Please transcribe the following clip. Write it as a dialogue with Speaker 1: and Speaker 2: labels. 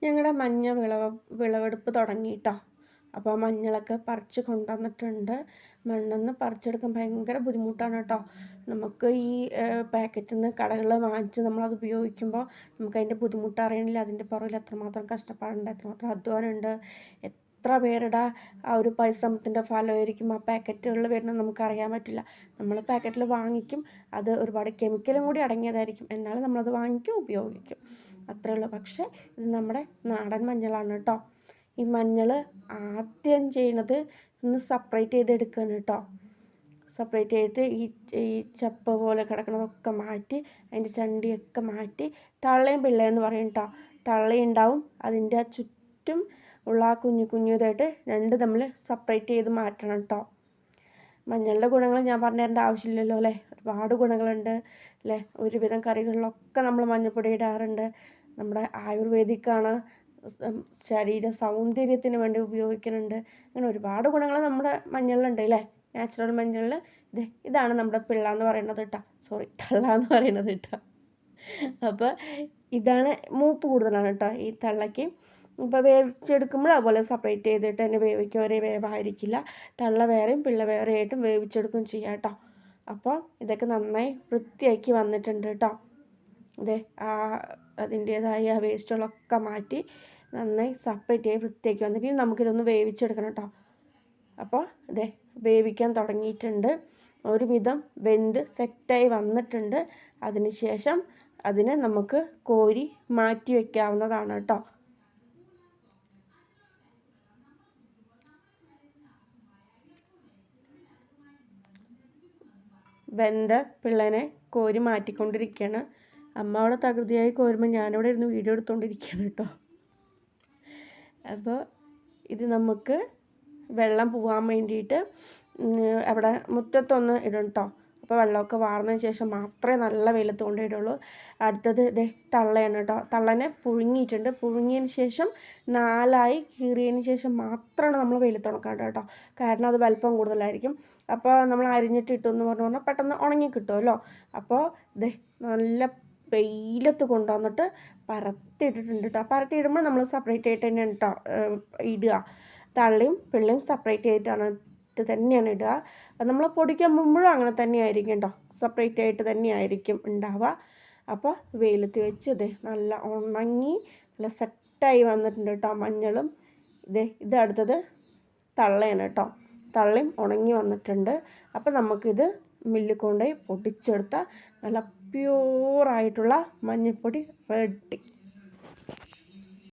Speaker 1: ഞങ്ങളുടെ മഞ്ഞ വിളവെടുപ്പ് തുടങ്ങി കേട്ടോ. അപ്പോൾ മഞ്ഞളൊക്കെ പറിച്ച് കൊണ്ടുവന്നിട്ടുണ്ട്. മണ്ണിൽ നിന്ന് പറിച്ചെടുക്കാൻ ഭയങ്കര ബുദ്ധിമുട്ടാണ് കേട്ടോ. നമുക്ക് ഈ പാക്കറ്റിൽ നിന്ന് കടകളിൽ വാങ്ങിച്ച് നമ്മളത് ഉപയോഗിക്കുമ്പോൾ നമുക്കതിൻ്റെ ബുദ്ധിമുട്ട് അറിയണില്ല. അതിൻ്റെ പുറകിൽ എത്രമാത്രം കഷ്ടപ്പാടുണ്ട്, എത്രമാത്രം അധ്വാനമുണ്ട്, എത്ര പേരുടെ ആ ഒരു പരിശ്രമത്തിൻ്റെ ഫലമായിരിക്കും ആ പാക്കറ്റുകളിൽ വരുന്നത് നമുക്കറിയാൻ പറ്റില്ല. നമ്മൾ പാക്കറ്റിൽ വാങ്ങിക്കും, അത് ഒരുപാട് കെമിക്കലും കൂടി അടങ്ങിയതായിരിക്കും. എന്നാലും നമ്മളത് വാങ്ങിക്കും, ഉപയോഗിക്കും, അത്രയേ ഉള്ളൂ. പക്ഷേ ഇത് നമ്മുടെ നാടൻ മഞ്ഞളാണ് കേട്ടോ. ഈ മഞ്ഞൾ ആദ്യം ചെയ്യണത് ഒന്ന് സെപ്പറേറ്റ് ചെയ്തെടുക്കുകയാണ് കേട്ടോ. സെപ്പറേറ്റ് ചെയ്തിട്ട് ഈ ചപ്പ പോലെ കിടക്കണതൊക്കെ മാറ്റി, അതിൻ്റെ ചണ്ടിയൊക്കെ മാറ്റി, തള്ളയും പിള്ളയെന്ന് പറയും കേട്ടോ. തള്ളയുണ്ടാവും, അതിൻ്റെ ആ ചുറ്റും ഉള്ള ആ കുഞ്ഞിതായിട്ട് രണ്ട് തമ്മിൽ സെപ്പറേറ്റ് ചെയ്ത് മാറ്റണം കേട്ടോ. മഞ്ഞളുടെ ഗുണങ്ങൾ ഞാൻ പറഞ്ഞു തരേണ്ട ആവശ്യമില്ലല്ലോ അല്ലേ. ഒരുപാട് ഗുണങ്ങളുണ്ട് അല്ലേ. ഒരുവിധം കറികളിലൊക്കെ നമ്മൾ മഞ്ഞൾപ്പൊടി ഇടാറുണ്ട്. നമ്മുടെ ആയുർവേദിക്കാണ്, ശരീര സൗന്ദര്യത്തിന് വേണ്ടി ഉപയോഗിക്കുന്നുണ്ട്. അങ്ങനെ ഒരുപാട് ഗുണങ്ങൾ നമ്മുടെ മഞ്ഞളിലുണ്ട് അല്ലേ. നാച്ചുറൽ മഞ്ഞളിൽ ഇതാണ് നമ്മുടെ പിള്ള എന്ന് പറയുന്നത് കേട്ടോ. സോറി, തള്ള എന്ന് പറയുന്നത് കേട്ടോ. അപ്പോൾ ഇതാണ് മൂപ്പ് കൂടുതലാണ് കേട്ടോ ഈ തള്ളയ്ക്ക്. ഇപ്പോൾ വേവിച്ചെടുക്കുമ്പോൾ അതുപോലെ സെപ്പറേറ്റ് ചെയ്തിട്ട് തന്നെ വേവിക്കുക. ഒരേ വേവായിരിക്കില്ല. തള്ള വേറെയും പിള്ള വേറെ ആയിട്ടും വേവിച്ചെടുക്കുകയും ചെയ്യാം കേട്ടോ. അപ്പോൾ ഇതൊക്കെ നന്നായി വൃത്തിയാക്കി വന്നിട്ടുണ്ട് കേട്ടോ. അതിൻ്റേതായ വേസ്റ്റുകളൊക്കെ മാറ്റി നന്നായി സെപ്പറേറ്റ് ചെയ്ത് വൃത്തിയാക്കി വന്നിട്ട് നമുക്കിതൊന്ന് വേവിച്ചെടുക്കണം കേട്ടോ. അപ്പോൾ വേവിക്കാൻ തുടങ്ങിയിട്ടുണ്ട്. ഒരുവിധം വെന്ത് സെറ്റായി വന്നിട്ടുണ്ട്. അതിനുശേഷം അതിനെ നമുക്ക് കോരി മാറ്റി വയ്ക്കാവുന്നതാണ് കേട്ടോ. വെന്ത പിള്ളേനെ കോരി മാറ്റിക്കൊണ്ടിരിക്കുകയാണ്. അമ്മ അവിടെ തകൃതിയായി കോരുമ്പോൾ ഞാനിവിടെ ഇരുന്ന് വീഡിയോ എടുത്തുകൊണ്ടിരിക്കുകയാണ് കേട്ടോ. അപ്പോൾ ഇത് നമുക്ക് വെള്ളം പോകാൻ വേണ്ടിയിട്ട് അവിടെ മുറ്റത്തൊന്ന് ഇടും കേട്ടോ. അപ്പോൾ വെള്ളമൊക്കെ വാർന്നതിന് ശേഷം മാത്രമേ നല്ല വെയിലത്ത് കൊണ്ടിടുള്ളൂ. അടുത്തത് തള്ളയാണ് കേട്ടോ. തള്ളനെ പുഴുങ്ങിയിട്ടുണ്ട്. പുഴുങ്ങിയതിന് ശേഷം 4 കീറിയതിന് ശേഷം മാത്രമാണ് നമ്മൾ വെയിലത്ത് ഉണക്കാണ്ട് കേട്ടോ. കാരണം അത് വലിപ്പം കൂടുതലായിരിക്കും. അപ്പോൾ നമ്മൾ അരിഞ്ഞിട്ട് ഇട്ടു എന്ന് പറഞ്ഞാൽ പെട്ടെന്ന് ഉണങ്ങി കിട്ടുമല്ലോ. അപ്പോൾ നല്ല വെയിലത്ത് കൊണ്ടുവന്നിട്ട് പരത്തിയിട്ടിട്ടുണ്ട് കേട്ടോ. പരത്തിയിടുമ്പോൾ നമ്മൾ സെപ്പറേറ്റ് ആയിട്ട് തന്നെയാണ് കേട്ടോ ഇടുക. തള്ളയും പിള്ളയും സെപ്പറേറ്റ് ആയിട്ടാണ് തന്നെയാണ് ഇടുക. നമ്മൾ പൊടിക്കാൻ മുമ്പോഴും അങ്ങനെ തന്നെയായിരിക്കും കേട്ടോ. സെപ്പറേറ്റ് ആയിട്ട് തന്നെയായിരിക്കും ഉണ്ടാവുക. അപ്പോൾ വെയിലത്ത് വെച്ച് നല്ല ഉണങ്ങി നല്ല സെറ്റായി വന്നിട്ടുണ്ട് കേട്ടോ മഞ്ഞളും. ഇത് അടുത്തത് തള്ളയാണ് കേട്ടോ. തള്ളയും ഉണങ്ങി വന്നിട്ടുണ്ട്. അപ്പോൾ നമുക്കിത് മില്ലിൽ കൊണ്ടുപോയി പൊടിച്ചെടുത്താൽ നല്ല പ്യൂറായിട്ടുള്ള മഞ്ഞൾപ്പൊടി റെഡി.